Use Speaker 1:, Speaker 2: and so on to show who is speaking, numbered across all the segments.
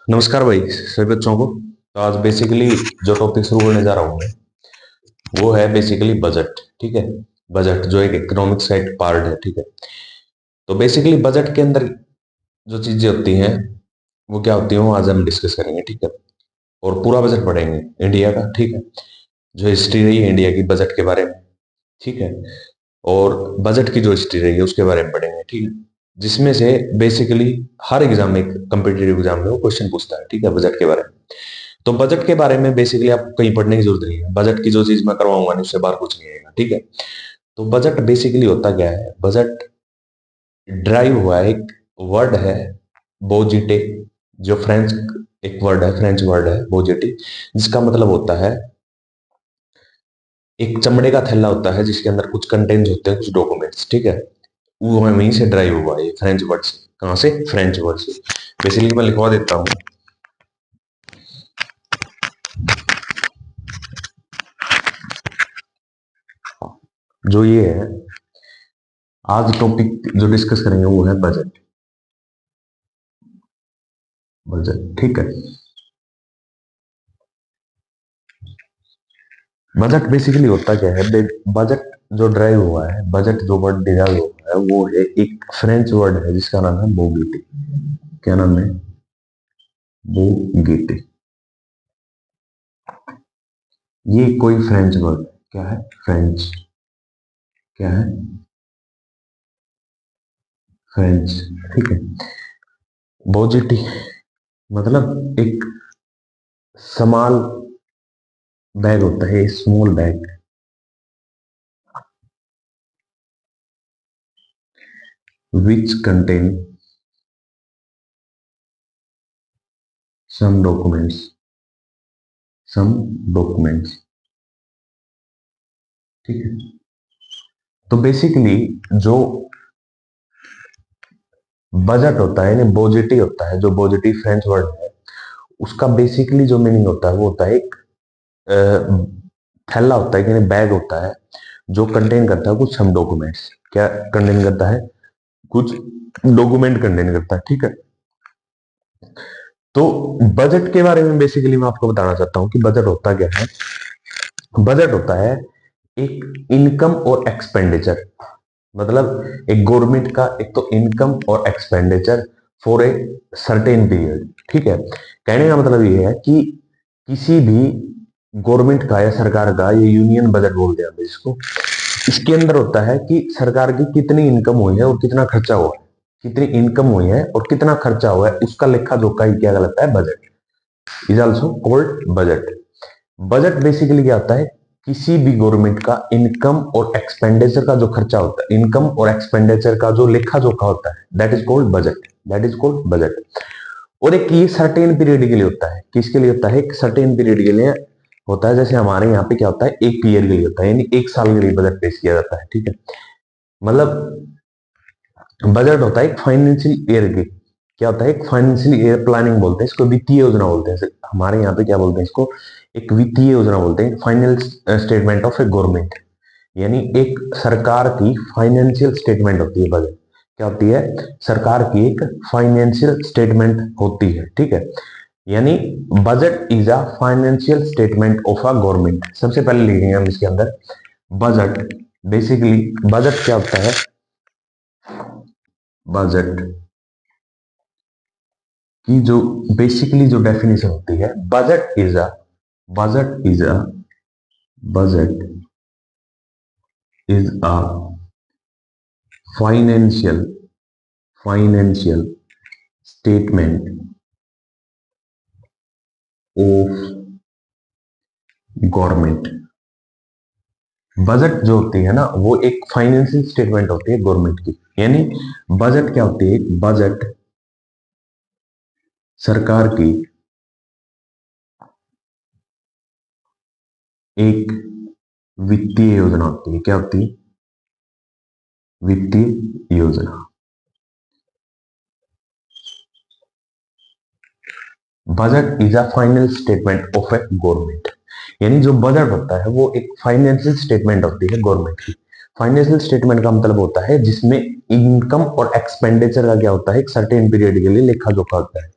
Speaker 1: नमस्कार भाई सभी बच्चों को। तो आज बेसिकली जो टॉपिक शुरू करने जा रहा हूँ मैं वो है बेसिकली बजट। ठीक है। बजट जो एक इकोनॉमिक्स का एक पार्ट है। ठीक है। तो बेसिकली बजट के अंदर जो चीजें होती हैं वो क्या होती हैं वो आज हम डिस्कस करेंगे। ठीक है। और पूरा बजट पढ़ेंगे इंडिया का। ठीक है। जो हिस्ट्री रही है इंडिया की बजट के बारे में। ठीक है। और बजट की जो हिस्ट्री रही है उसके बारे में पढ़ेंगे। ठीक है। जिसमें से बेसिकली हर एग्जाम में कम्पिटेटिव एग्जाम में वो क्वेश्चन पूछता है। ठीक है। बजट के बारे में। तो बजट के बारे में बेसिकली आपको कहीं पढ़ने की जरूरत नहीं है। बजट की जो चीज मैं करवाऊंगा नहीं उससे बाहर कुछ नहीं आएगा। ठीक है। तो बजट बेसिकली होता क्या है? बजट ड्राइव हुआ है, एक वर्ड है बोजिटे, जो फ्रेंच एक वर्ड है, फ्रेंच वर्ड है बोजिटी, जिसका मतलब होता है एक चमड़े का थैला होता है जिसके अंदर कुछ कंटेंट होते हैं, कुछ डॉक्यूमेंट्स। ठीक है। वो वहीं से ड्राइव हुआ है, ये फ्रेंच वर्ड से। कहाँ से? फ्रेंच वर्ड से। बेसिकली मैं लिखवा देता हूँ जो ये है। आज टॉपिक जो डिस्कस करेंगे वो है बजट। बजट। ठीक है। बजट बेसिकली होता क्या है? बजट जो ड्राइव हुआ है, बजट जो वर्ड डिराइव हुआ है वो है एक फ्रेंच वर्ड है जिसका नाम है बोगीटे। क्या नाम है? बोगीटे। ये कोई फ्रेंच वर्ड है। क्या है? फ्रेंच। क्या है? फ्रेंच। ठीक है। बोजिटी मतलब एक स्मॉल बैग होता है, small bag which contain some documents। ठीक है। तो बेसिकली जो बजट होता है यानी बोजिटी होता है, जो बोजिटी फ्रेंच वर्ड है, उसका बेसिकली जो मीनिंग होता है वो होता है एक थैला होता है यानी बैग होता है जो कंटेन करता है कुछ हम डॉक्यूमेंट्स। क्या कंटेन करता है? कुछ डॉक्यूमेंट कंटेन करता है। ठीक है। तो बजट के बारे में बेसिकली मैं आपको बताना चाहता हूं कि बजट होता क्या है। बजट होता है एक इनकम और एक्सपेंडिचर, मतलब एक गवर्नमेंट का एक तो इनकम और expenditure for a certain period. ठीक है। कहने का मतलब ये है कि किसी भी गवर्नमेंट का या सरकार का, ये यूनियन बजट बोलते हैं इसको, इसके अंदर होता है कि सरकार की कितनी इनकम हुई है और कितना खर्चा हुआ है। कितनी इनकम हुई है और कितना खर्चा हुआ है उसका लेखा जोखा ही क्या कहलाता है? Budget. Is also called budget. Budget basically क्या होता है? किसी भी गवर्नमेंट का इनकम और एक्सपेंडिचर का जो खर्चा होता है, इनकम और एक्सपेंडिचर का जो लेखा जोखा होता है, that is called budget. That is called budget. और एक ये सर्टेन पीरियड के लिए होता है। किसके लिए होता है? एक सर्टेन पीरियड के लिए होता है। जैसे हमारे यहाँ पे क्या होता है, एक ईयर के लिए होता है, यानी एक साल के लिए बजट पेश किया जाता है। ठीक है। मतलब बजट होता है एक फाइनेंशियल ईयर के। क्या होता है? एक फाइनेंशियल ईयर प्लानिंग बोलते हैं इसको, वित्तीय योजना बोलते हैं। हमारे यहाँ पे क्या बोलते हैं इसको? एक वित्तीय योजना बोलते हैं, final statement of A government. यानी एक सरकार की फाइनेंशियल स्टेटमेंट होती है बजट। क्या होती है? सरकार की एक फाइनेंशियल स्टेटमेंट होती है। ठीक है। यानी budget is a financial statement of a government. सबसे पहले लिखेंगे हम इसके अंदर बजट। बेसिकली बजट क्या होता है? बजट की जो बेसिकली जो डेफिनेशन होती है, budget is a budget is a financial financial statement of government. Budget जो होती है ना वो एक फाइनेंशियल स्टेटमेंट होती है गवर्नमेंट की। यानी बजट क्या होती है? बजट सरकार की एक वित्तीय योजना होती है। क्या होती है? वित्तीय योजना। Budget is a final statement of A government. यानी जो बजट होता है वो एक फाइनेंशियल स्टेटमेंट होती है गवर्नमेंट की। फाइनेंशियल स्टेटमेंट का मतलब होता है जिसमें इनकम और एक्सपेंडिचर का क्या होता है? एक सर्टेन पीरियड के लिए लेखा जोखा होता है।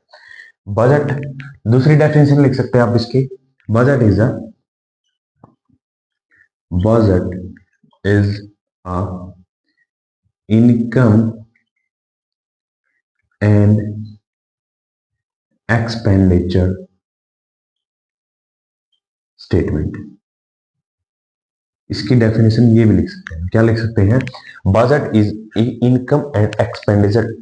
Speaker 1: बजट, दूसरी डेफिनेशन लिख सकते हैं आप इसकी, budget is a income and expenditure statement. इसकी डेफिनेशन ये भी लिख सकते हैं, क्या लिख सकते हैं, budget is income and expenditure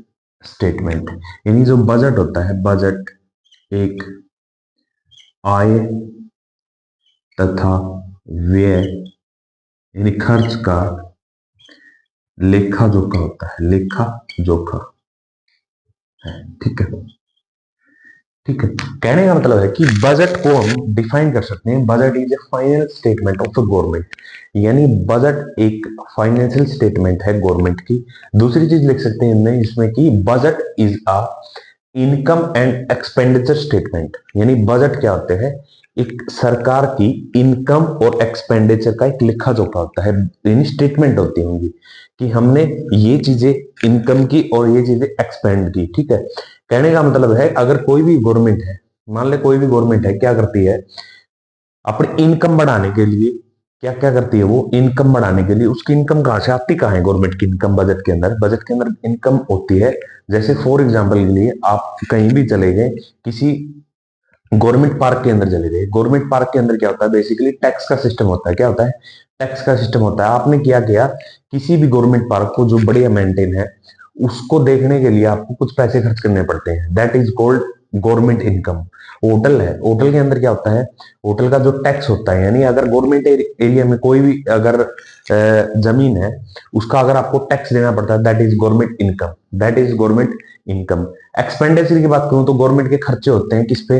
Speaker 1: statement, यानी जो बजट होता है, बजट एक आय तथा व्यय यानी खर्च का लेखा जोखा होता है, लेखा जोखा है, ठीक है। ठीक है, कहने का मतलब है कि बजट को हम डिफाइन कर सकते हैं, budget is A final statement of the government, यानी बजट एक फाइनेंशियल स्टेटमेंट है गवर्नमेंट की। दूसरी चीज लिख सकते हैं इनमें इसमें कि budget is a income and expenditure statement, यानी बजट क्या होते हैं, एक सरकार की इनकम और एक्सपेंडिचर का एक लेखा जोखा होता है, यानी स्टेटमेंट होती होंगी कि हमने ये चीजें इनकम की और ये चीजें एक्सपेंड की, ठीक है। कहने का मतलब है अगर कोई भी गवर्नमेंट है, मान ले कोई भी गवर्नमेंट है, क्या करती है अपनी इनकम बढ़ाने के लिए, क्या क्या करती है वो इनकम बढ़ाने के लिए, उसकी इनकम कहां से आती, कहां है गवर्नमेंट की इनकम, बजट के अंदर, बजट के अंदर इनकम होती है। जैसे फॉर एग्जाम्पल के लिए आप कहीं भी चले गए, किसी गवर्नमेंट पार्क के अंदर चले गए, गवर्नमेंट पार्क के अंदर क्या होता है, बेसिकली टैक्स का सिस्टम होता है, क्या होता है, टैक्स का सिस्टम होता है। आपने क्या किया, किसी भी गवर्नमेंट पार्क को जो बढ़िया मेंटेन है, उसको देखने के लिए आपको कुछ पैसे खर्च करने पड़ते हैं, that is called government income. Hotel है, होटल के अंदर क्या होता है, होटल का जो टैक्स होता है, यानी अगर गवर्नमेंट एरिया में कोई भी अगर जमीन है, उसका अगर आपको टैक्स देना पड़ता है, that is government income, that is government income. Expenditure की बात करूं तो गवर्नमेंट के खर्चे होते हैं किस पे,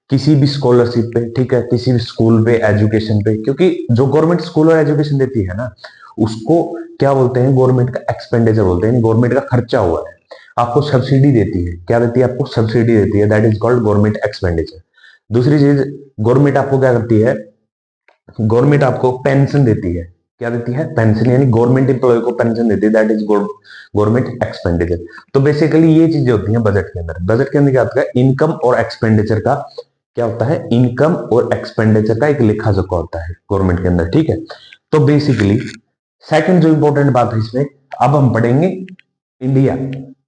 Speaker 1: किसी भी स्कॉलरशिप पे, ठीक है, किसी भी स्कूल पे, एजुकेशन पे, क्योंकि जो गवर्नमेंट स्कूल और एजुकेशन देती है ना, उसको क्या बोलते हैं, गवर्नमेंट का एक्सपेंडिचर बोलते हैं, गवर्नमेंट का खर्चा हुआ है। आपको सब्सिडी देती है, क्या देती है, आपको सब्सिडी देती है, that is called government expenditure. दूसरी चीज, गवर्नमेंट आपको क्या करती है, गवर्नमेंट आपको पेंशन देती है, क्या देती है, पेंशन, यानी गवर्नमेंट एम्प्लॉय को पेंशन देती है, दैट इज गवर्नमेंट एक्सपेंडिचर। तो बेसिकली ये चीजें होती हैं बजट के अंदर। बजट के अंदर क्या होता है, इनकम और एक्सपेंडिचर का क्या होता है, इनकम और एक्सपेंडिचर का एक लेखा जोखा होता है गवर्नमेंट के अंदर, ठीक है। तो बेसिकली सेकंड जो इंपॉर्टेंट बात है इसमें, अब हम पढ़ेंगे इंडिया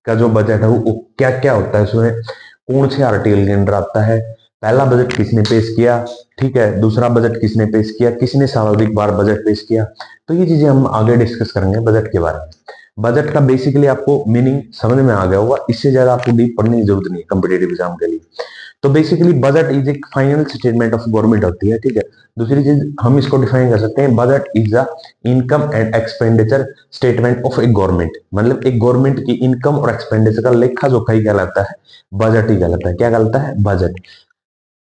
Speaker 1: का जो बजट है वो क्या क्या होता है, उसमें कौन से आर्टिकल के अंदर आता है, पहला बजट किसने पेश किया, ठीक है, दूसरा बजट किसने पेश किया, किसने सर्वाधिक बार बजट पेश किया। तो ये चीजें हम आगे डिस्कस करेंगे बजट के बारे में। बजट का बेसिकली आपको मीनिंग समझ में आ गया होगा, इससे ज्यादा आपको डीप पढ़ने की जरूरत नहीं है कॉम्पिटेटिव एग्जाम के लिए। तो बेसिकली बजट इज एक फाइनल स्टेटमेंट ऑफ गवर्नमेंट होती है, ठीक है। दूसरी चीज हम इसको डिफाइन कर सकते हैं, budget is a income and expenditure statement of A government, मतलब एक गवर्नमेंट की इनकम और एक्सपेंडिचर का लेखा जोखा ही कहलाता है, बजट ही कहलाता है, क्या कहलाता है, बजट।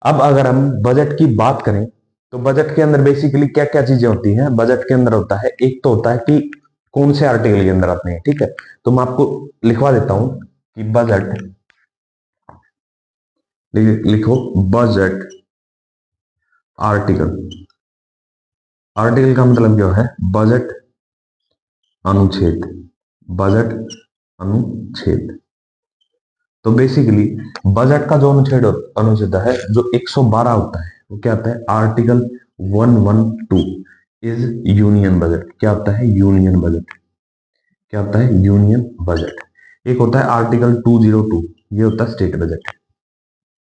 Speaker 1: अब अगर हम बजट की बात करें तो बजट के अंदर बेसिकली क्या क्या चीजें होती हैं, बजट के अंदर होता है, एक तो होता है कि कौन से आर्टिकल के अंदर आते हैं, ठीक है। तो मैं आपको लिखवा देता हूं कि बजट, लिखो बजट आर्टिकल, आर्टिकल का मतलब क्या है, बजट अनुच्छेद, बजट अनुच्छेद। तो बेसिकली बजट का जो अनुच्छेद अनुच्छेद है जो 112 होता है, वो क्या होता है, आर्टिकल 112 इज यूनियन बजट, क्या होता है, यूनियन बजट, क्या होता है, यूनियन बजट। एक होता है आर्टिकल 202, ये होता है स्टेट बजट,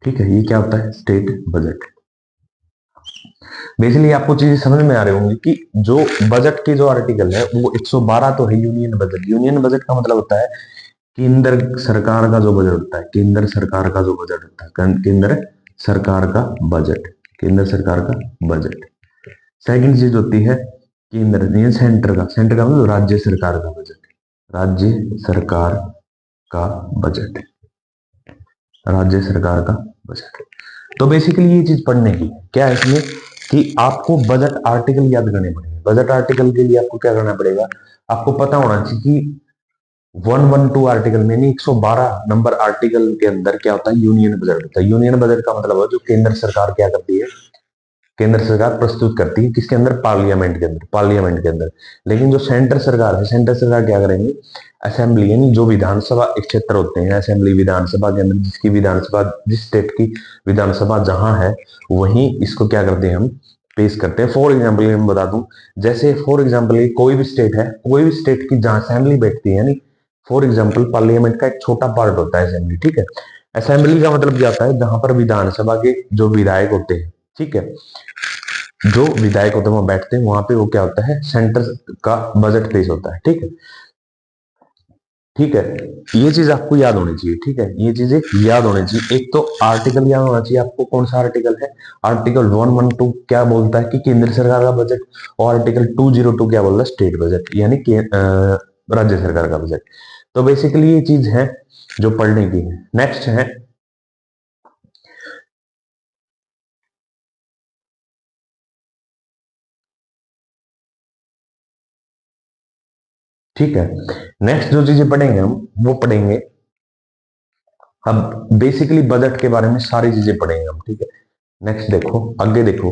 Speaker 1: ठीक है, ये क्या होता है, स्टेट बजट। बेसिकली आपको चीजें समझ में आ रही होंगी कि जो बजट के जो आर्टिकल है वो 112 तो है यूनियन बजट। यूनियन बजट का मतलब होता है केंद्र सरकार का जो बजट होता है, केंद्र सरकार का जो बजट होता है, केंद्र सरकार का बजट, केंद्र सरकार का बजट। सेकंड चीज होती है केंद्र, ये सेंटर का, सेंटर का मतलब राज्य सरकार का बजट, राज्य सरकार का बजट, राज्य सरकार का बजट। तो बेसिकली ये चीज पढ़ने की क्या है इसमें कि आपको बजट आर्टिकल याद करने पड़ेंगे। बजट आर्टिकल के लिए आपको क्या करना पड़ेगा, आपको पता होना चाहिए कि 112 आर्टिकल में, 112 नंबर आर्टिकल के अंदर क्या होता है, यूनियन बजट होता है। यूनियन बजट का मतलब है जो केंद्र सरकार क्या करती है, केंद्र सरकार प्रस्तुत करती है किसके अंदर, पार्लियामेंट के अंदर। लेकिन जो सेंटर सरकार है, सेंटर सरकार क्या करेंगे, असेंबली यानी जो विधानसभा एक क्षेत्र होते हैं, असेंबली विधानसभा के अंदर जिसकी विधानसभा, जिस स्टेट की विधानसभा जहां है वहीं इसको क्या करते हैं, हम पेश करते हैं। फॉर एग्जाम्पल मैं बता दूं, जैसे फॉर एग्जाम्पल कोई भी स्टेट है, कोई भी स्टेट की जहां असेंबली बैठती है, यानी फॉर एग्जाम्पल पार्लियामेंट का एक छोटा पार्ट होता है असेंबली, ठीक है। असेंबली का मतलब क्या होता है, जहां पर विधानसभा के जो विधायक होते हैं, ठीक है, जो विधायक होते हैं वहां बैठते हैं, वहां पे वो क्या होता है, सेंटर का बजट पेश होता है, ठीक है। ठीक है, ये चीज आपको याद होनी चाहिए, ठीक है, ये चीजें याद होनी चाहिए। एक तो आर्टिकल याद होना चाहिए आपको, कौन सा आर्टिकल है, आर्टिकल 112 क्या बोलता है कि केंद्र सरकार का बजट, और आर्टिकल 202 क्या बोलता है, स्टेट बजट यानी कि राज्य सरकार का बजट। तो बेसिकली ये चीज है जो पढ़ने की है। नेक्स्ट है, ठीक है, नेक्स्ट जो चीजें पढ़ेंगे हम वो पढ़ेंगे, अब बेसिकली बजट के बारे में सारी चीजें पढ़ेंगे हम, ठीक है। नेक्स्ट देखो, आगे देखो,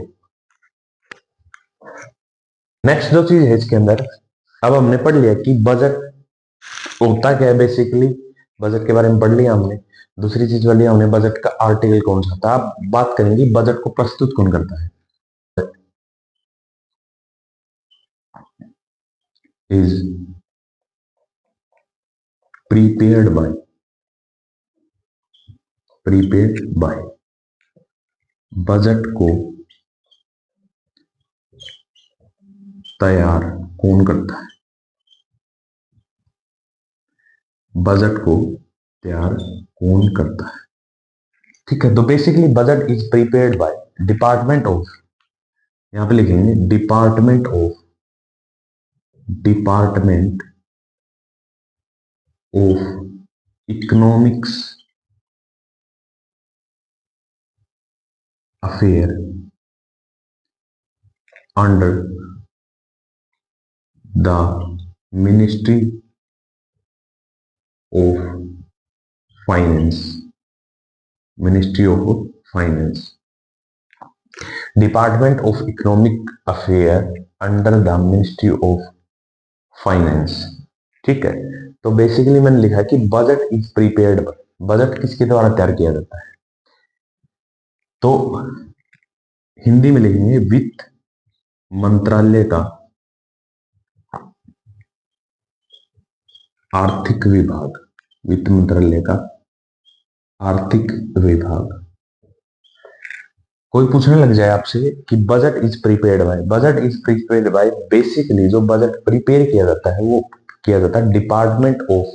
Speaker 1: नेक्स्ट जो चीज है इसके अंदर, अब हमने पढ़ लिया कि बजट होता क्या है, बेसिकली बजट के बारे में पढ़ लिया हमने। दूसरी चीज पढ़ लिया हमने, बजट का आर्टिकल कौन सा था। अब बात करेंगे बजट को प्रस्तुत कौन करता है, इज प्रीपेयर्ड बाय, बजट को तैयार कौन करता है, बजट को तैयार कौन करता है, ठीक है। तो basically budget is prepared by department of, यहां पे लिखेंगे department of economics affair under the ministry of finance, department of economic affair under the ministry of finance, ठीक है। तो बेसिकली मैंने लिखा कि बजट इज प्रीपेयर्ड, बजट किसके द्वारा तैयार किया जाता है, तो हिंदी में लिखेंगे वित्त मंत्रालय का आर्थिक विभाग, वित्त मंत्रालय का आर्थिक विभाग। कोई पूछने लग जाए आपसे कि budget is prepared by, basically जो बजट प्रिपेयर किया जाता है वो किया जाता है department of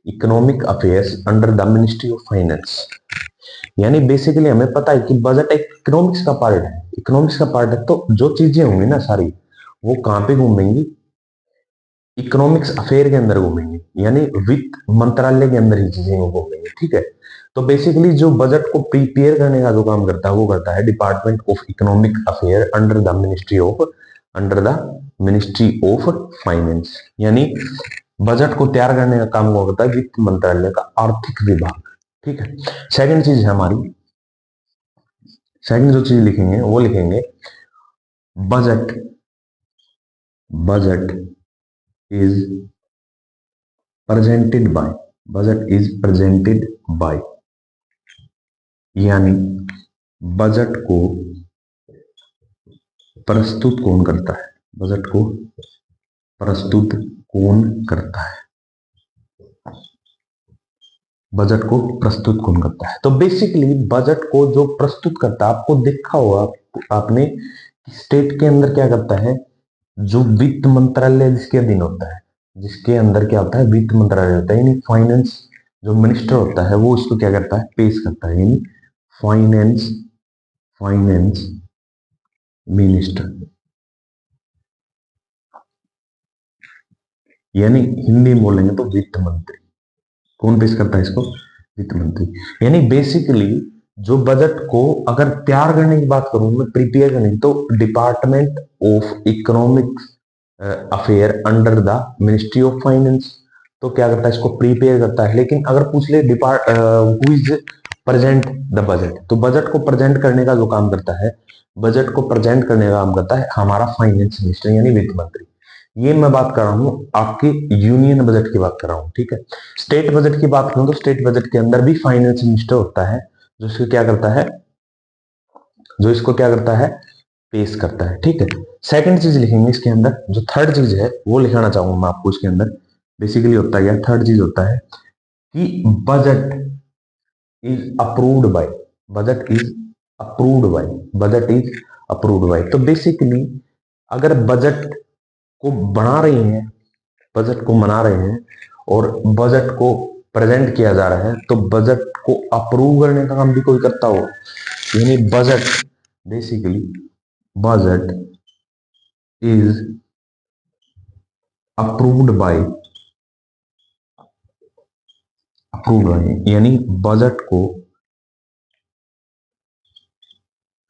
Speaker 1: economic affairs under the ministry of finance. यानी बेसिकली हमें पता है कि बजट एक इकोनॉमिक्स का पार्ट है, तो जो चीजें होंगी ना सारी, वो कहां पे घूमेंगी, इकोनॉमिक्स अफेयर के अंदर घूमेंगे, यानी वित्त मंत्रालय के अंदर ही चीजें घूमेंगी, ठीक है। तो बेसिकली जो बजट को प्रिपेयर करने का जो काम करता है वो करता है department of economic affair under the ministry of finance, यानी बजट को तैयार करने का काम वो करता है वित्त मंत्रालय का आर्थिक विभाग, ठीक है। सेकंड चीज है हमारी, सेकंड जो चीज लिखेंगे वो लिखेंगे बजट is presented by, यानी बजट को प्रस्तुत कौन करता है, तो बेसिकली बजट को जो प्रस्तुत करता है, आपको देखा होगा आपने, स्टेट के अंदर क्या करता है, जो वित्त मंत्रालय जिसके अधीन होता है, जिसके अंदर क्या होता है, वित्त मंत्रालय होता है, यानी फाइनेंस जो मिनिस्टर होता है वो इसको क्या करता है, पेश करता है, यानी फाइनेंस मिनिस्टर, यानी हिंदी में बोलेंगे तो वित्त मंत्री। कौन पेश करता है इसको, वित्त मंत्री। यानी बेसिकली जो बजट को अगर तैयार करने की बात करूं मैं, प्रिपेयर करने की, तो department of economics affair under the ministry of finance, तो क्या करता है, इसको प्रिपेयर करता है। लेकिन अगर पूछ ले who is present the budget. तो बजट को प्रेजेंट करने का जो काम करता है, बजट को प्रेजेंट करने का काम करता है हमारा फाइनेंस मिनिस्टर यानी वित्त मंत्री। ये मैं बात कर रहा हूं आपके यूनियन बजट की बात कर रहा हूं, ठीक है। स्टेट बजट की बात करूं तो स्टेट बजट के अंदर भी फाइनेंस मिनिस्टर होता है, जो इसको क्या करता है, जो इसको क्या करता है, पेश करता है, ठीक है। सेकंड चीज लिखेंगे इसके अंदर, जो थर्ड चीज है वो लिखाना चाहूंगा मैं आपको इसके अंदर। बेसिकली होता है, थर्ड चीज होता है कि budget is approved by, budget is approved by, budget is approved by. तो बेसिकली अगर बजट को बना रहे हैं, बजट को मना रहे हैं और बजट को प्रेजेंट किया जा रहा है, तो बजट को अप्रूव करने का काम भी कोई करता हो, यानी budget, basically budget is approved by, approved by यानी बजट को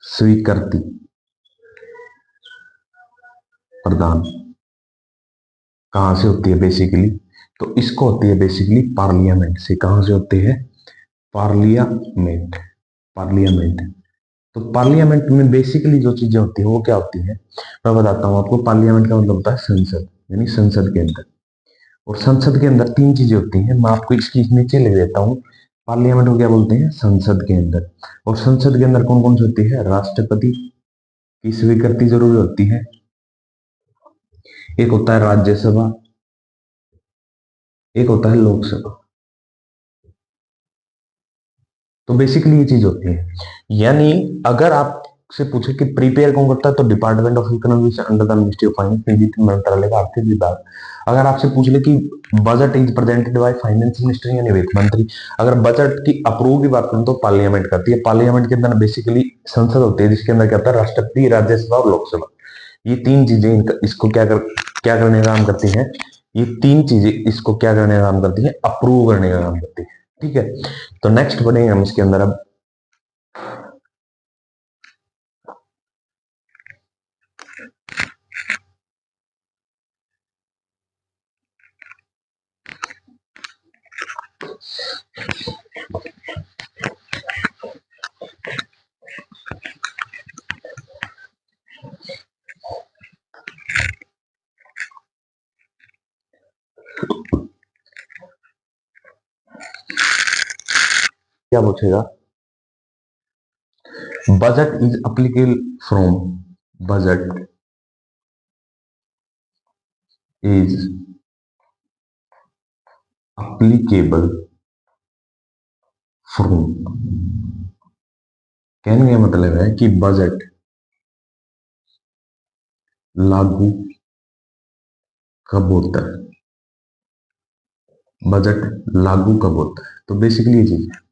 Speaker 1: स्वीकृति प्रदान कहां से होती है बेसिकली, तो इसको होती है बेसिकली पार्लियामेंट से। कहां से होती है, पार्लियामेंट, पार्लियामेंट। तो पार्लियामेंट में बेसिकली जो चीजें होती है वो क्या होती है, मैं बताता हूं आपको। पार्लियामेंट का मतलब होता है संसद, यानी संसद के अंदर। और संसद के अंदर तीन चीजें होती हैं, मैं आपको इसकी नीचे लिख देता हूं। पार्लियामेंट को क्या बोलते हैं, संसद के अंदर। और संसद के अंदर कौन कौन सी होती है, राष्ट्रपति की स्वीकृति जरूरी होती है, एक होता है राज्यसभा, एक होता है लोकसभा। तो बेसिकली ये चीज होती है। यानी अगर आपसे पूछे कि प्रिपेयर कौन करता है, तो department of economics under the ministry of finance, वित्त मंत्रालय का आर्थिक विभाग। अगर आपसे पूछ ले कि budget is presented by finance minister यानी वित्त मंत्री, अगर बजट की अप्रूव की बात करें तो पार्लियामेंट करती है। पार्लियामेंट के अंदर बेसिकली संसद होती है, जिसके अंदर क्या होता है, राष्ट्रपति, राज्यसभा और लोकसभा। ये तीन चीजें इसको क्या करने का काम करती है, ये तीन चीजें इसको क्या करने का काम करती है, अप्रूव करने का काम करती है, ठीक है। तो नेक्स्ट बढ़ेंगे हम इसके अंदर अब। क्या पूछेगा, budget is applicable from, budget is applicable from, कहने का मतलब है कि बजट लागू कब होता है, बजट लागू कब होता है। तो बेसिकली ये चीज है।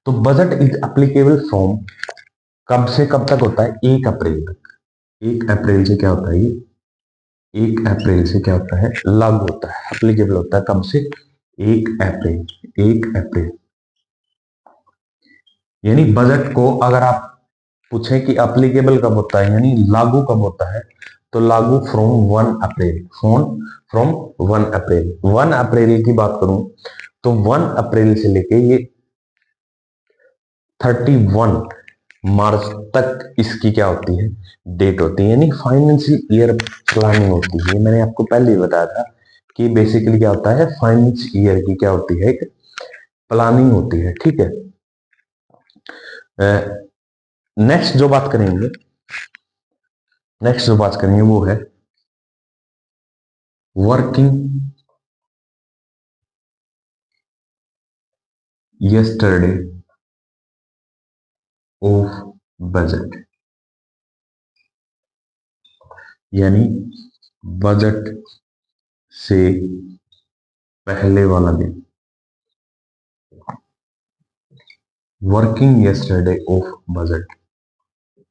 Speaker 1: तो बजट इज अप्लीकेबल फ्रॉम, कब से कब तक होता है, 1 अप्रैल तक। 1 अप्रैल से क्या होता है ये, 1 अप्रैल से क्या होता है, लागू होता है, अप्लीकेबल होता है कब से, 1 अप्रैल, 1 अप्रैल। यानी बजट को अगर आप पूछें कि अप्लीकेबल कब होता है यानी लागू कब होता है, तो लागू फ्रॉम 1 अप्रैल, फ्रॉम 1 अप्रैल। 1 अप्रैल की बात करूं तो 1 अप्रैल से लेके ये 31 मार्च तक इसकी क्या होती है, डेट होती है, यानी फाइनेंशियल ईयर प्लानिंग होती है। मैंने आपको पहले ही बताया था कि बेसिकली क्या होता है, फाइनेंस ईयर की क्या होती है, एक प्लानिंग होती है, ठीक है। नेक्स्ट जो बात करेंगे, नेक्स्ट जो बात करेंगे वो है वर्किंग yesterday ऑफ बजट, यानी बजट से पहले वाला दिन, वर्किंग yesterday ऑफ बजट,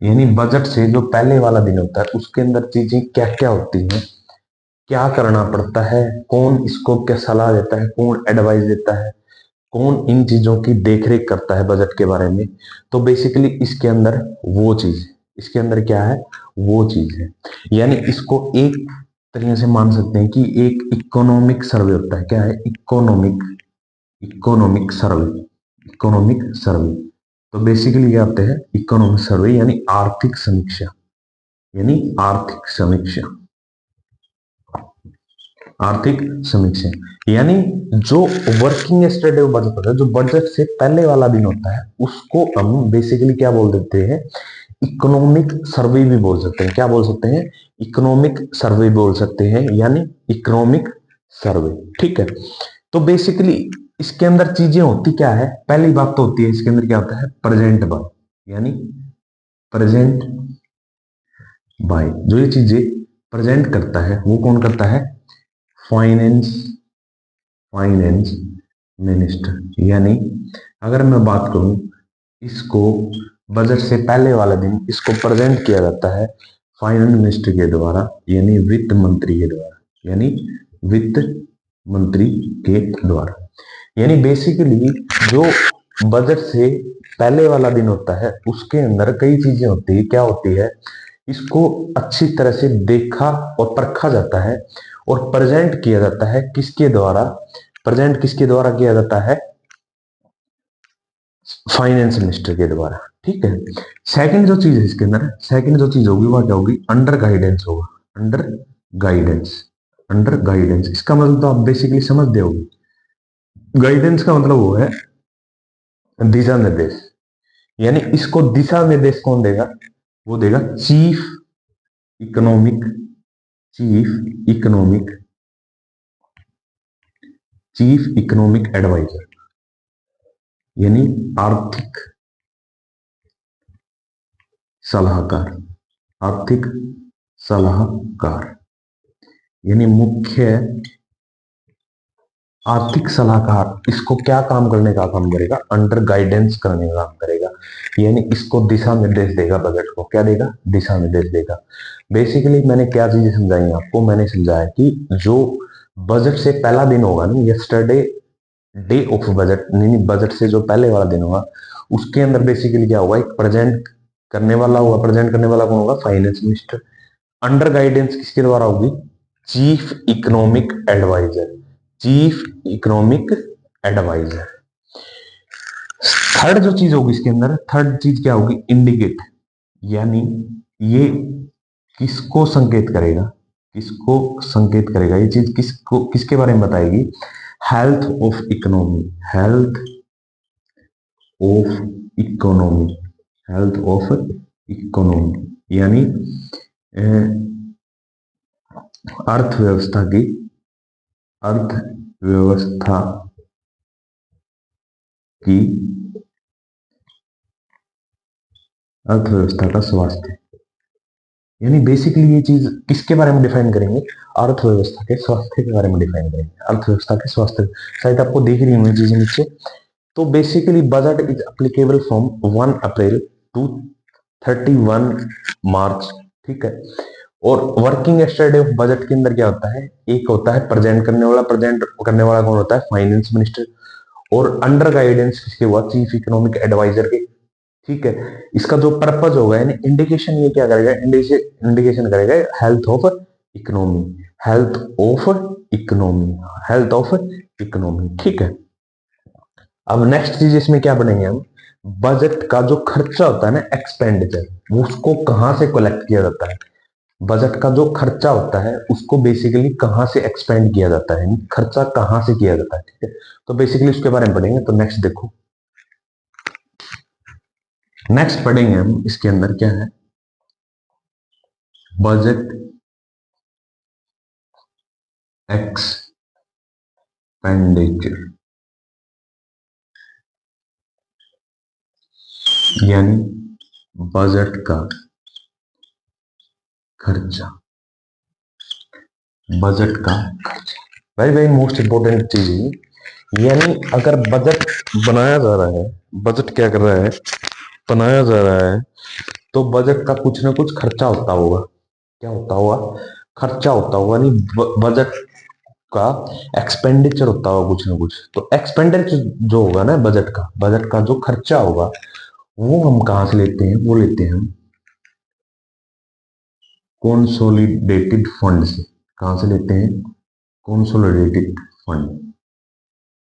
Speaker 1: यानी बजट से जो पहले वाला दिन होता है उसके अंदर चीजें क्या क्या होती हैं, क्या करना पड़ता है, कौन इसको क्या सलाह देता है, कौन एडवाइस देता है, कौन इन चीजों की देखरेख करता है बजट के बारे में। तो बेसिकली इसके अंदर वो चीज, इसके अंदर क्या है, वो चीज है। यानी इसको एक तरीके से मान सकते हैं कि एक इकोनॉमिक सर्वे होता है। क्या है, economic, economic survey, economic survey. तो बेसिकली क्या होते हैं इकोनॉमिक सर्वे यानी आर्थिक समीक्षा, यानी आर्थिक समीक्षा, आर्थिक समीक्षा यानी जो वर्किंग स्टेट बजट होता है, जो बजट से पहले वाला दिन होता है, उसको हम बेसिकली क्या बोल देते हैं इकोनॉमिक सर्वे भी बोल सकते हैं। क्या बोल सकते हैं इकोनॉमिक सर्वे बोल सकते हैं, यानी इकोनॉमिक सर्वे। ठीक है, तो बेसिकली इसके अंदर चीजें होती क्या है, पहली बात तो होती है इसके अंदर क्या होता है प्रेजेंट बाय, यानी प्रेजेंट बाय, जो ये चीजें प्रेजेंट करता है वो कौन करता है फाइनेंस, फाइनेंस मिनिस्टर। यानी अगर मैं बात करूं इसको बजट से पहले वाला दिन इसको प्रेजेंट किया जाता है फाइनेंस मिनिस्टर के द्वारा, यानी वित्त मंत्री के द्वारा, यानी वित्त मंत्री के द्वारा। यानी बेसिकली जो बजट से पहले वाला दिन होता है उसके अंदर कई चीजें होती है, क्या होती है इसको अच्छी तरह से देखा और परखा जाता है और प्रेजेंट किया जाता है किसके द्वारा, प्रेजेंट किसके द्वारा किया जाता है फाइनेंस मिनिस्टर के द्वारा। ठीक है, सेकंड जो चीज है इसके अंदर, सेकंड जो चीज होगी वह क्या होगी अंडर गाइडेंस होगा, अंडर गाइडेंस, अंडर गाइडेंस इसका मतलब तो आप बेसिकली समझते होगे, गाइडेंस का मतलब वो है दिशा निर्देश। यानी इसको दिशा निर्देश कौन देगा, वो देगा chief economic, chief economic, chief economic adviser, यानी आर्थिक सलाहकार, आर्थिक सलाहकार, यानी मुख्य आर्थिक सलाहकार इसको क्या काम करने का काम करेगा अंडर गाइडेंस करने का काम करेगा, यानी इसको दिशा निर्देश देगा, बजट को क्या देगा दिशा निर्देश देगा। बेसिकली मैंने क्या चीजें समझाई आपको, मैंने समझाया कि जो बजट से पहला दिन होगा ना यस्टरडे डे ऑफ बजट, यानी बजट से जो पहले वाला दिन होगा उसके अंदर बेसिकली क्या होगा एक प्रेजेंट करने वाला होगा, प्रेजेंट करने वाला कौन होगा फाइनेंस मिनिस्टर, अंडर गाइडेंस किसके द्वारा होगी chief economic adviser, chief economic adviser. Third जो चीज होगी इसके अंदर, थर्ड चीज क्या होगी इंडिकेट, यानी ये किसको संकेत करेगा, किसको संकेत करेगा ये चीज किसको किसके बारे में बताएगी health of economy, health of economy, health of economy, यानी अर्थव्यवस्था की, अर्थव्यवस्था की, अर्थव्यवस्था का स्वास्थ्य। यानी बेसिकली ये चीज किसके बारे में डिफाइन करेंगे अर्थव्यवस्था के स्वास्थ्य के बारे में डिफाइन करेंगे, अर्थव्यवस्था के स्वास्थ्य। शायद आपको देख रही होंगी चीजें नीचे। तो basically budget is applicable from 1 April to 31 March. ठीक है, और वर्किंग स्टडी ऑफ बजट के अंदर क्या होता है एक होता है प्रेजेंट करने वाला, प्रेजेंट करने वाला कौन होता है फाइनेंस मिनिस्टर, और अंडर गाइडेंस किसके हुआ चीफ इकोनॉमिक एडवाइजर के। ठीक है, इसका जो पर्पज होगा यानी इंडिकेशन ये क्या करेगा इंडिकेशन करेगा health of economy, health of economy, health of economy. ठीक है, अब नेक्स्ट चीज इसमें क्या बनेंगे हम बजट का जो खर्चा होता है ना एक्सपेंडिचर उसको कहां से कलेक्ट किया जाता है, बजट का जो खर्चा होता है उसको बेसिकली कहां से एक्सपेंड किया जाता है, खर्चा कहां से किया जाता है। ठीक है, तो बेसिकली उसके बारे में पढ़ेंगे। तो नेक्स्ट देखो, नेक्स्ट पढ़ेंगे हम इसके अंदर क्या है बजट एक्सपेंडिचर, यानी बजट का खर्चा, बजट का खर्चा वेरी वेरी मोस्ट इंपोर्टेंट चीज है। यानी अगर बजट बनाया जा रहा है, बजट क्या कर रहा है बनाया जा रहा है, तो बजट का कुछ ना कुछ खर्चा होता होगा, क्या होता होगा खर्चा होता होगा, नहीं बजट का एक्सपेंडिचर होता होगा कुछ ना कुछ। तो एक्सपेंडिचर जो होगा ना बजट का जो खर्चा होगा वो हम कहां से लेते हैं, वो लेते हैं हम कंसोलिडेटेड फंड से। कहां से लेते हैं कंसोलिडेटेड फंड,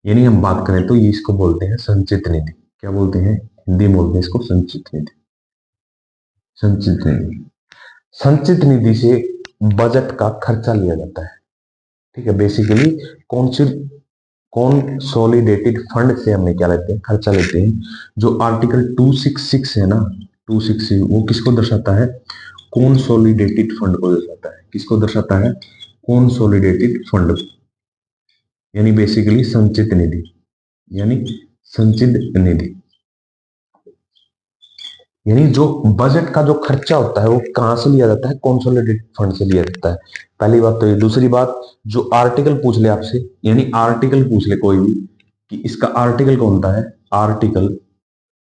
Speaker 1: यानी हम बात करें तो ये इसको बोलते हैं संचित निधि। क्या बोलते हैं? हिंदी में बोलते हैं इसको संचित निधि। संचित निधि, संचित निधि से बजट का खर्चा लिया जाता है। ठीक है, बेसिकली कौन सी कॉन्सोलिडेटेड फंड से हमने क्या लेते हैं? खर्चा लेते हैं। जो आर्टिकल 266 है ना, 266 वो किसको दर्शाता है? कॉन्सोलिडेटेड फंड को दर्शाता है। किसको दर्शाता है? कॉन्सोलिडेटेड फंड, यानी बेसिकली संचित निधि, यानी संचित निधि। यानी जो बजट का जो खर्चा होता है वो कहां से लिया जाता है? कॉन्सोलिडेटेड फंड से लिया जाता है। पहली बात तो ये। दूसरी बात, जो आर्टिकल पूछ ले आपसे, यानी आर्टिकल पूछ ले कोई भी कि इसका आर्टिकल कौन सा है, आर्टिकल,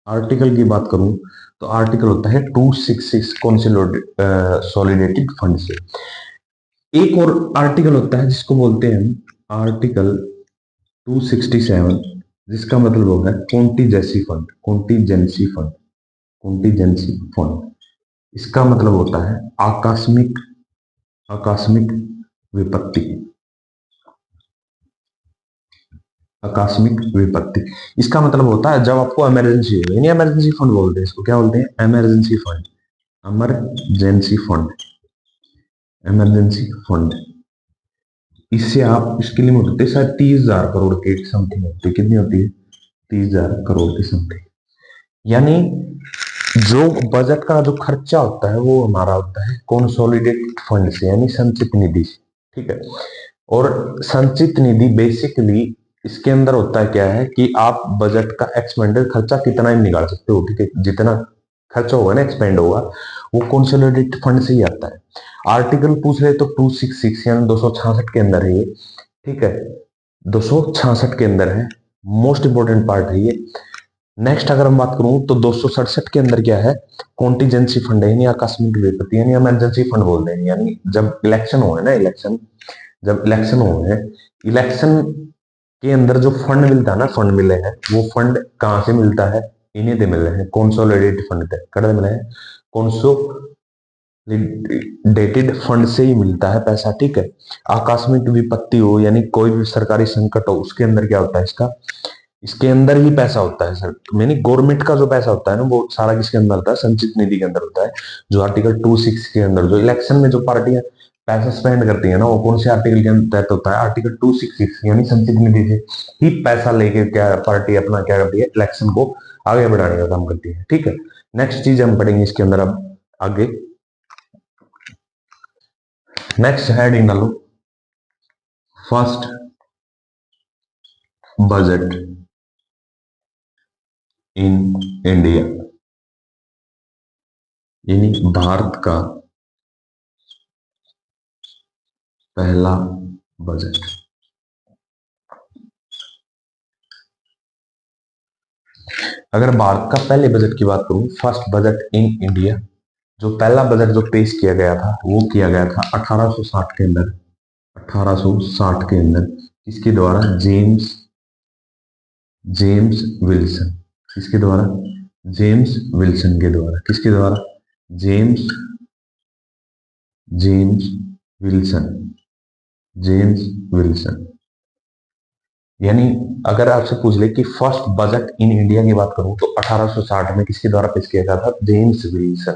Speaker 1: आर्टिकल की बात करूं तो आर्टिकल होता है 266 कॉन्सोलिडेटेड फंड से। एक और आर्टिकल होता है जिसको बोलते हैं हम आर्टिकल 267, जिसका मतलब होगा contingency fund. Contingency fund, contingency fund, इसका मतलब होता है आकस्मिक, आकस्मिक विपत्ति, आकस्मिक विपत्ति। इसका मतलब होता है जब आपको इमरजेंसी हो, यानी इमरजेंसी फंड बोलते हैं इसको। क्या बोलते हैं? Emergency fund, emergency fund, emergency fund. इससे आप, इसकी लिमिट होती है शायद 30,000 करोड़ के समथिंग होती है। कितनी होती है? 30,000 करोड़ के समथिंग। यानी जो बजट का जो खर्चा होता है वो हमारा होता है कॉन्सोलिडेटेड फंड से, यानी संचित निधि से। ठीक है। और संचित निधि बेसिकली इसके अंदर होता है क्या है कि आप बजट का एक्सपेंडेड खर्चा कितना ही निकाल सकते हो। ठीक है, जितना खर्चा होगा ना, एक्सपेंड होगा, वो कंसोलिडेटेड फंड से ही आता है। आर्टिकल पूछ रहे तो 266 यानी 266 के अंदर है ये। ठीक है, 266 के अंदर है, मोस्ट इंपोर्टेंट पार्ट है ये। नेक्स्ट अगर हम बात करूं तो 267 के अंदर क्या है? कॉन्टीजेंसी फंड है, यानी आकस्मिक विपत्ति, यानी इमरजेंसी फंड बोलते हैं। यानी जब इलेक्शन हुए ना, इलेक्शन, जब इलेक्शन हुए हैं, इलेक्शन के अंदर जो फंड मिलता है ना, फंड मिले हैं, वो फंड कहां से मिलता है? इन्हें दे मिले हैं, कॉन्सोलिडेटेड फंड थे, कड़े मिले हैं, कॉन्सोलिडेटेड फंड से ही मिलता है पैसा। ठीक है। आकस्मिक विपत्ति हो, यानी कोई भी सरकारी संकट हो, उसके अंदर क्या होता है? इसका, इसके अंदर ही पैसा होता है सर, यानी गवर्नमेंट का जो पैसा होता है ना, वो सारा किसके अंदर होता है? संचित निधि के अंदर होता है। जो आर्टिकल 26 के अंदर, जो इलेक्शन में जो पार्टियां पैसा स्पेंड करती है ना, वो कौन से आर्टिकल के तहत होता है? आर्टिकल 266, यानी संचित निधि से ही पैसा लेके क्या पार्टी अपना क्या करती है? इलेक्शन को आगे बढ़ाने का काम करती है। ठीक है। नेक्स्ट चीज हम पढ़ेंगे इसके अंदर अब आगे। नेक्स्ट हेडिंग डालो, फर्स्ट बजट इन इंडिया, यानी भारत का पहला बजट। अगर भारत का पहले बजट की बात करूं, फर्स्ट बजट इन इंडिया, जो पहला बजट जो पेश किया गया था वो किया गया था 1860 के अंदर। 1860 के अंदर किसके द्वारा? James, James Wilson. किसके द्वारा? जेम्स विल्सन के द्वारा। किसके द्वारा? James, James Wilson, James Wilson. यानी अगर आपसे पूछ ले कि फर्स्ट बजट इन इंडिया की बात करूं तो 1860 में किसके द्वारा पेश किया गया था? जेम्स विल्सन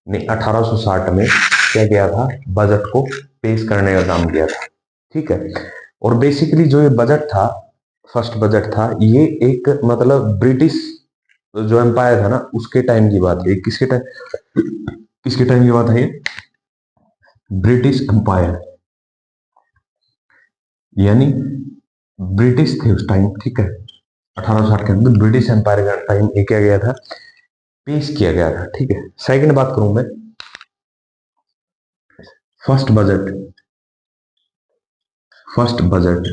Speaker 1: ने 1860 में क्या किया था? बजट को पेश करने का काम किया था। ठीक है। और बेसिकली जो ये बजट था, फर्स्ट बजट था, ये एक मतलब ब्रिटिश जो एम्पायर था ना, उसके टाइम की बात है। किसके टाइम, किसके टाइम की बात है ये? ब्रिटिश एम्पायर, यानी ब्रिटिश थे उस टाइम। ठीक है, 1860 के अंदर ब्रिटिश एम्पायर का टाइम एक किया गया था, पेश किया गया था। ठीक है। सेकंड बात करूं मैं, first budget, first budget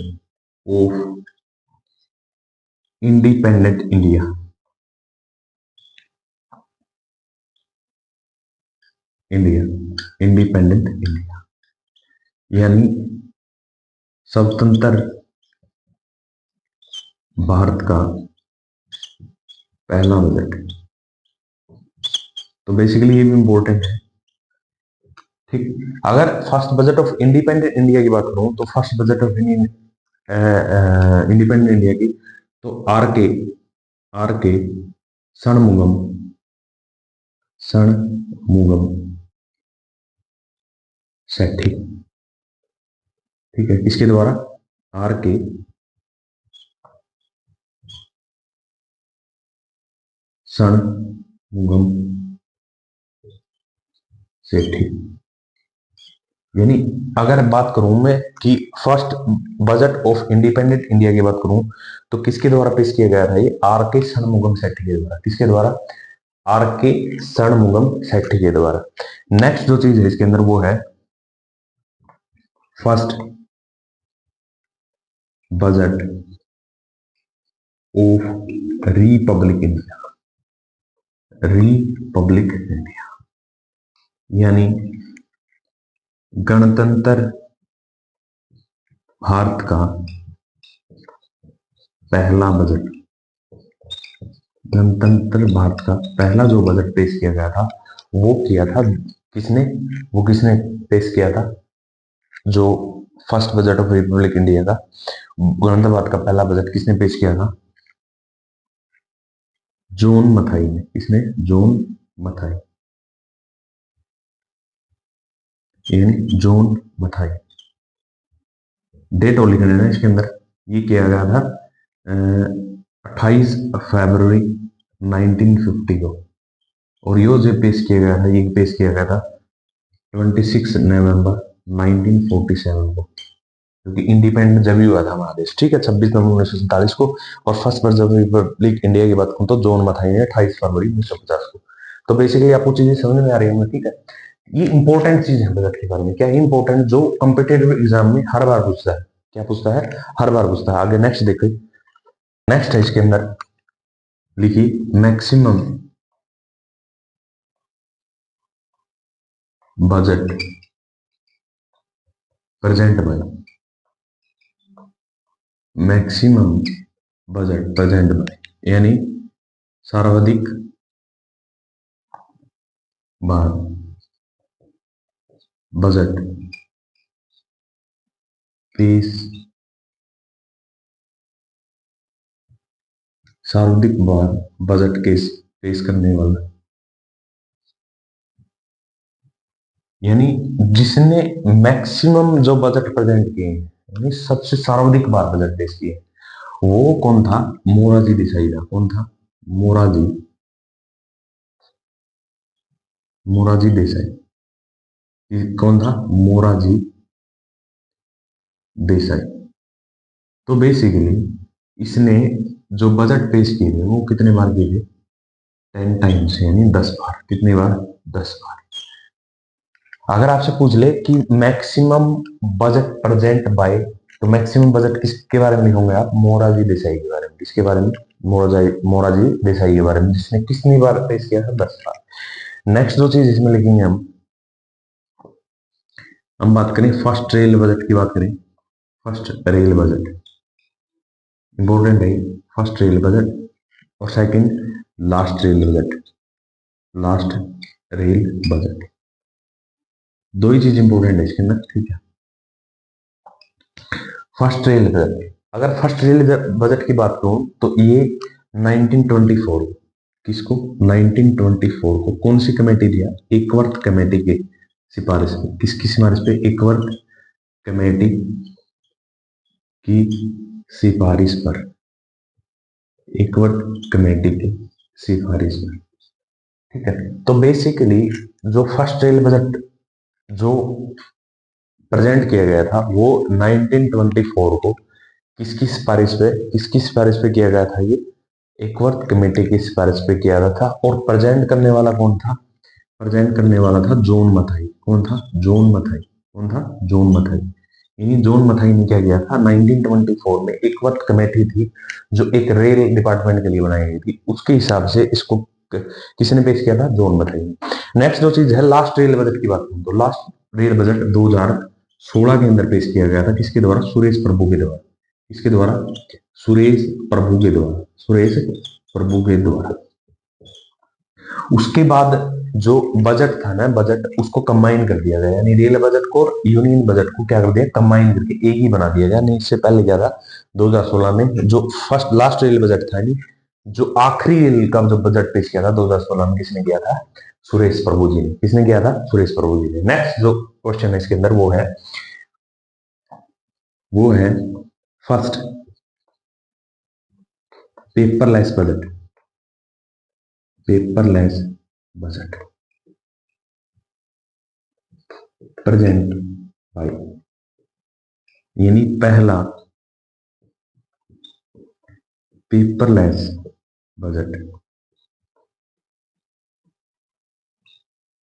Speaker 1: of independent India, India, independent India, यानी स्वतंत्र भारत का पहला बजट। तो बेसिकली ये भी इंपॉर्टेंट है। ठीक। अगर first budget of independent India की बात करूं तो first budget of independent India की, तो आर के षणमुगम षणमुगम सेठी, ठीक है, इसके द्वारा आर के षणमुगम सेठी। यानी अगर बात करूं मैं कि first budget of independent India की बात करूं तो किसके द्वारा पेश किया गया था ये, आर के षणमुगम सेठी के द्वारा। किसके द्वारा, आर के षणमुगम सेठी के द्वारा। नेक्स्ट जो चीज है इसके अंदर वो है first budget of Republic India, Republic India यानी गणतंत्र भारत का पहला बजट, गणतंत्र भारत का पहला जो बजट पेश किया गया था वो किया था किसने, वो किसने पेश किया था, जो first budget of Republic India का गणतंत्र भारत का पहला बजट किसने पेश किया था, जॉन मथाई ने। किसने, John Mathai, John Mathai. Date और लिख लेना इसके अंदर, ये किया गया था 28 फरवरी 1950 को, और यो जो पेश किया गया था, ये पेश किया गया था 26 नवंबर 1947 को, क्योंकि इंडिपेंडेंट जब ही हुआ था हमारा देश, ठीक है, 26 नवंबर 1947 को। और first budget of Republic India की बात करूं तो जॉन मथाई ने 28 फरवरी 1950 को। तो बेसिकली आपको चीजें समझ में आ रही होंगी, ठीक है। ये इंपॉर्टेंट चीज है बजट के बारे में, क्या है इंपॉर्टेंट, जो कॉम्पिटेटिव एग्जाम में हर बार पूछता है। क्या पूछता है, हर बार पूछता है। आगे नेक्स्ट देखिए, नेक्स्ट है इसके अंदर लिखिए maximum budget present by, maximum budget present by यानी सर्वाधिक बार बजट पेश, सर्वाधिक बार बजट केस पेश करने वाला, यानी जिसने मैक्सिमम जो बजट प्रेजेंट किए हैं, यानी सबसे सर्वाधिक बार बजट पेश किए, वो कौन था, मोरारजी देसाई था। कौन था, मोरारजी, मोरारजी देसाई। कौन था, मोरारजी देसाई। तो बेसिकली इसने जो बजट पेश किए थे वो कितने बार किए थे, 10 टाइम्स, यानी 10 बार। कितनी बार, 10 बार। अगर आपसे पूछ ले कि मैक्सिमम बजट प्रेजेंट बाय, तो मैक्सिमम बजट किसके बारे में लिखोगे आप, मोरारजी देसाई के बारे में। किसके बारे में, मोरारजी देसाई के बारे में, जिसने कितनी बार पेश किया था, 10 बार। नेक्स्ट जो चीज इसमें लिखेंगे हम बात करें फर्स्ट रेल बजट की बात करें, फर्स्ट रेल बजट इंपॉर्टेंट है, फर्स्ट रेल बजट, और second last rail budget, last rail budget. दो ही चीज इंपॉर्टेंट है इसके अंदर, ठीक है। फर्स्ट रेल बजट, अगर फर्स्ट रेल बजट की बात करूं तो ये 1924, किसको, 1924 को कौन सी कमेटी दिया, एकवर्थ कमेटी के सिफारिश पे। किसकी सिफारिश पे, एकवर्थ कमेटी की सिफारिश पर, एकवर्थ कमेटी की सिफारिश पर, ठीक है। तो बेसिकली जो फर्स्ट रेल बजट जो प्रेजेंट किया गया था वो 1924 को किसकी सिफारिश पे किया गया था, ये एकवर्थ कमेटी की सिफारिश पे किया गया था। और प्रेजेंट करने वाला कौन था, प्रेजेंट करने वाला था जॉन मथाई। कौन था, जॉन मथाई। कौन था, जॉन मथाई। यानी जॉन मथाई ने क्या किया था, 1924 में एकवर्थ कमेटी थी जो एक रेल डिपार्टमेंट के लिए बनाई गई थी, उसके हिसाब से इसको किसने पेश किया था, जॉन मथाई ने। नेक्स्ट जो चीज है लास्ट रेल बजट की बात करूं तो लास्ट रेल बजट 2016 के अंदर पेश किया गया था, किसके द्वारा, सुरेश प्रभु के द्वारा। किसके द्वारा, सुरेश प्रभु के द्वारा, सुरेश प्रभु के द्वारा। उसके बाद जो बजट था ना, बजट उसको कंबाइन कर दिया गया, यानी रेल बजट को और यूनियन बजट को क्या कर दिया, कंबाइन करके एक ही बना दिया गया। नहीं, इससे पहले क्या था, 2016 में जो फर्स्ट लास्ट रेल बजट था, नहीं जो आखिरी रेल का जो बजट पेश किया था 2016 में, किसने किया था, सुरेश प्रभु जी ने। किसने किया था, सुरेश प्रभु जी ने। नेक्स्ट जो क्वेश्चन है इसके अंदर वो है first paperless budget, paperless budget present by, यानी पहला पेपरलेस बजट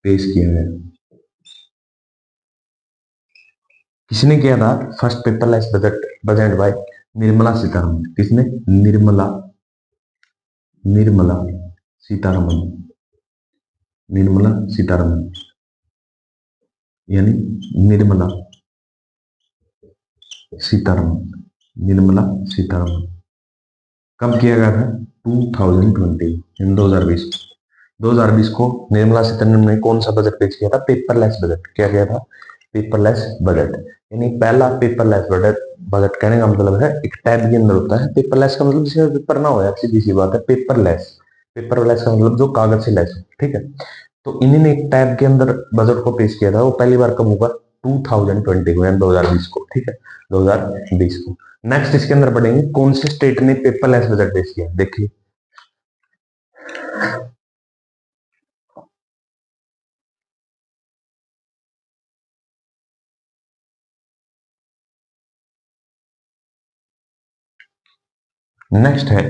Speaker 1: पेश किया गया। किसने किया था, first paperless budget present by Nirmala Sitharaman. किसने, निर्मला, निर्मला सीतारमन, निर्मला सीतारमन, यानी निर्मला सीतारमन, निर्मला सीतारमन। कब किया गया था, 2020, इन 2020, 2020 को निर्मला सीतारमन ने कौन सा बजट पेश किया था, पेपरलेस बजट। क्या किया था, पेपरलेस बजट, यानी पहला पेपरलेस बजट। बजट कहने का मतलब है एक टैब के अंदर होता है, पेपरलेस का मतलब जिसमें पेपर ना हो, सीधी सी बात है, पेपरलेस। पेपरलेस का मतलब जो कागज से लेस हो, ठीक है। तो इन्होंने एक टैब के अंदर बजट को पेश किया था, वो पहली बार कब होगा, 2020 को, यानी 2020 को, ठीक है, 2020 को। नेक्स्ट इसके अंदर पढ़ेंगे कौन से स्टेट ने पेपरलेस बजट पेश किया, देखिए। नेक्स्ट है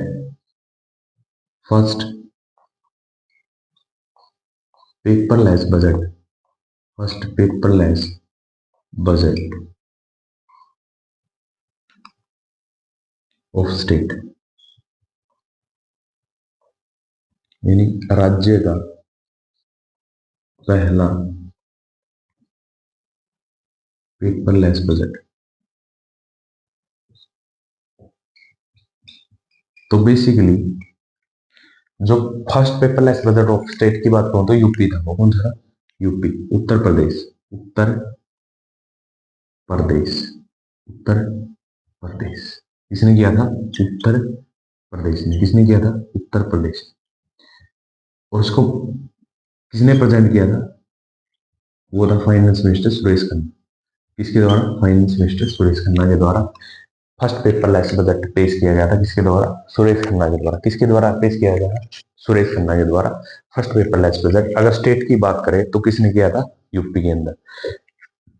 Speaker 1: first paperless budget, first paperless budget of state, यानी राज्य का पहला पेपरलेस बजट। तो बेसिकली जो first paperless budget of state की बात करूं तो यूपी था। वो कौन था, यूपी, उत्तर प्रदेश, उत्तर प्रदेश, उत्तर प्रदेश। किसने किया था, उत्तर प्रदेश ने। किसने किया था, उत्तर प्रदेश। और उसको किसने प्रेजेंट किया था, वो था फाइनेंस मिनिस्टर सुरेश खन्ना। किसके द्वारा, फाइनेंस मिनिस्टर सुरेश खन्ना के द्वारा फर्स्ट पेपरलेस बजट पेश किया गया था। किसके द्वारा, सुरेश खन्ना के द्वारा। किसके द्वारा पेश किया गया था, सुरेश खन्ना के द्वारा फर्स्ट पेपरलेस बजट। अगर स्टेट की बात करें तो किसने किया था, यूपी के अंदर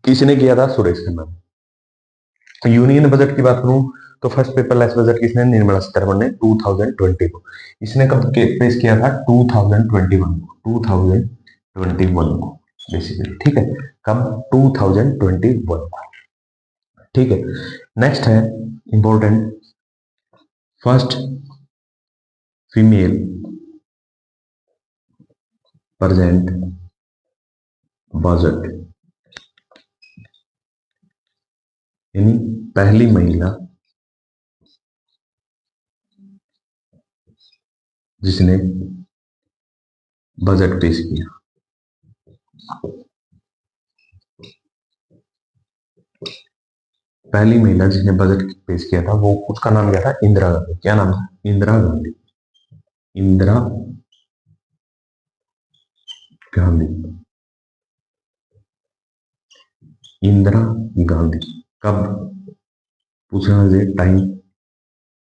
Speaker 1: किसने किया था, सुरेश खन्ना ने। यूनियन बजट की बात करूं तो फर्स्ट पेपरलेस बजट किसने, निर्मला सीतारमन ने 2020 को। इसने कब पेश किया था, 2021 को, 2021 को बेसिकली, ठीक है, कब, 2021 को, ठीक है। नेक्स्ट है important, first female present budget, यानी पहली महिला जिसने बजट पेश किया। पहली महिला जिसने बजट पेश किया था, वो उसका नाम क्या था, इंदिरा गांधी। क्या नाम था, इंदिरा गांधी, इंदिरा गांधी, इंदिरा गांधी। कब, पूछना है टाइम।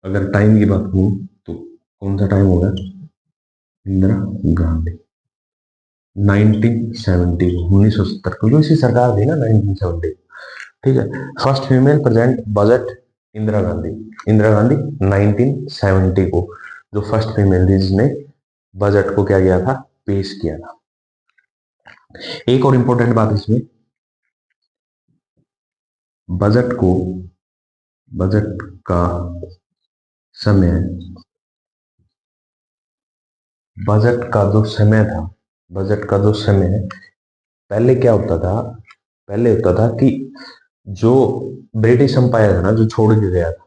Speaker 1: अगर टाइम की बात करूं तो कौन सा टाइम होगा, इंदिरा गांधी 1970 को, 1970 को, जो इसी सरकार थी ना 1970, ठीक है। First female present budget Indira Gandhi, Indira Gandhi 1970 को जो फर्स्ट फीमेल थी जिसने बजट को क्या किया था, पेश किया था। एक और इंपॉर्टेंट बात इसमें, बजट को, बजट का समय, बजट का जो समय था, बजट का जो समय है, पहले क्या होता था, पहले होता था कि जो ब्रिटिश अंपायर था ना, जो छोड़ के गया था,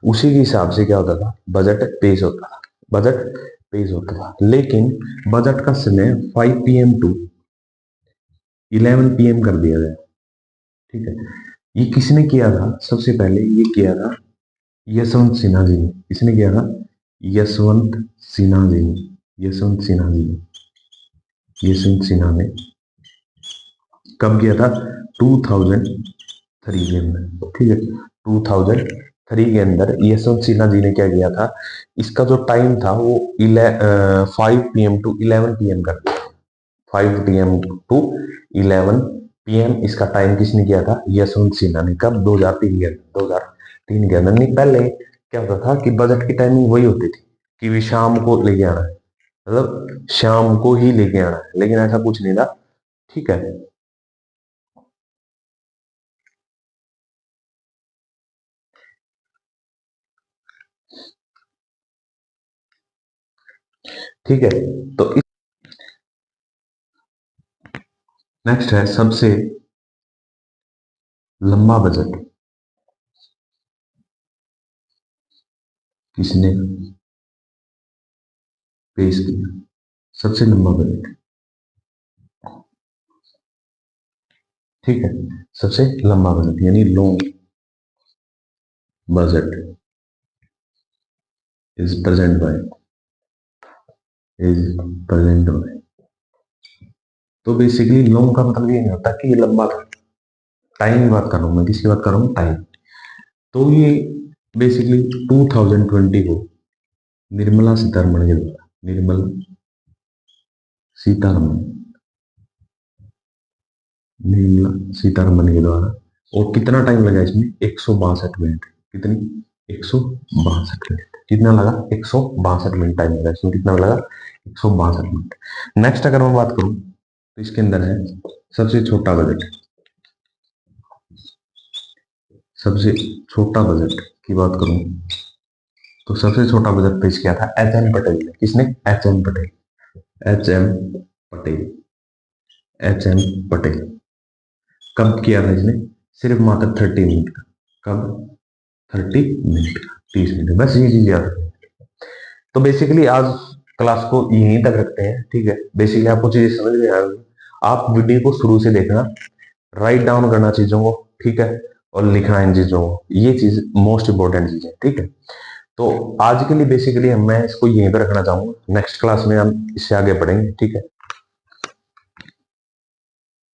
Speaker 1: उसी के हिसाब से क्या होता था, बजट पेश होता था, बजट पेश होता था, लेकिन बजट का समय 5 PM टू 11 PM कर दिया गया। ठीक है, ये किसने किया था? सबसे पहले ये किया था यशवंत सिन्हा जी ने। किसने किया था? यशवंत सिन्हा जी ने। यशवंत सिन्हा जी ने, यशवंत सिन्हा ने कब किया था? 2003 के अंदर। ठीक है, 2003 के अंदर यशवंत सिन्हा जी ने क्या किया था? इसका जो टाइम था वो 5 PM टू 11 PM कर दिया। 5 PM टू 11 PM इसका टाइम किसने किया था? यशवंत सिन्हा ने। कब? 2003 के अंदर। 2003 के अंदर। नहीं, पहले क्या होता था कि बजट की टाइमिंग वही होती थी कि भी शाम को लेके आना है, मतलब शाम को ही लेके आना है, लेकिन ऐसा कुछ नहीं था। ठीक है, ठीक है। तो नेक्स्ट है सबसे लंबा बजट किसने पेश किया? सबसे लंबा बजट। ठीक है, सबसे लंबा बजट यानी long budget is present by, is present by. तो बेसिकली लॉन्ग का मतलब ये नहीं होता कि ये लंबा था। टाइम की बात कर रहा हूं मैं, किसकी बात कर रहा हूँ? टाइम। तो ये बेसिकली 2020 को निर्मला सीतारमण के द्वारा, निर्मला सीतारमण, निर्मला सीतारमण के द्वारा। और कितना टाइम लगा इसमें? 162 मिनट। कितनी? 162 मिनट। कितना लगा? 162 मिनट टाइम लगा इसमें। कितना लगा? 162 मिनट। नेक्स्ट अगर मैं बात करूं तो इसके अंदर है सबसे छोटा बजट। सबसे छोटा बजट की बात करूं तो सबसे छोटा बजट पेश किया था HM पटेल ने। किसने? HM Patel. HM Patel. HM Patel. कब किया था इसने? सिर्फ मात्र 30 मिनट का। कब? 30 मिनट का, 30 मिनट। बस ये चीज याद रखनी। तो बेसिकली आज क्लास को यहीं तक रखते हैं। ठीक है, बेसिकली आपको चीजें समझ में आ गई। आप वीडियो को शुरू से देखना, राइट डाउन करना चीजों को। ठीक है, और लिखना इन चीजों को। ये चीज मोस्ट इंपॉर्टेंट चीज है। ठीक है, तो आज के लिए बेसिकली मैं इसको यहीं पर रखना चाहूंगा। नेक्स्ट क्लास में हम इससे आगे बढ़ेंगे। ठीक है।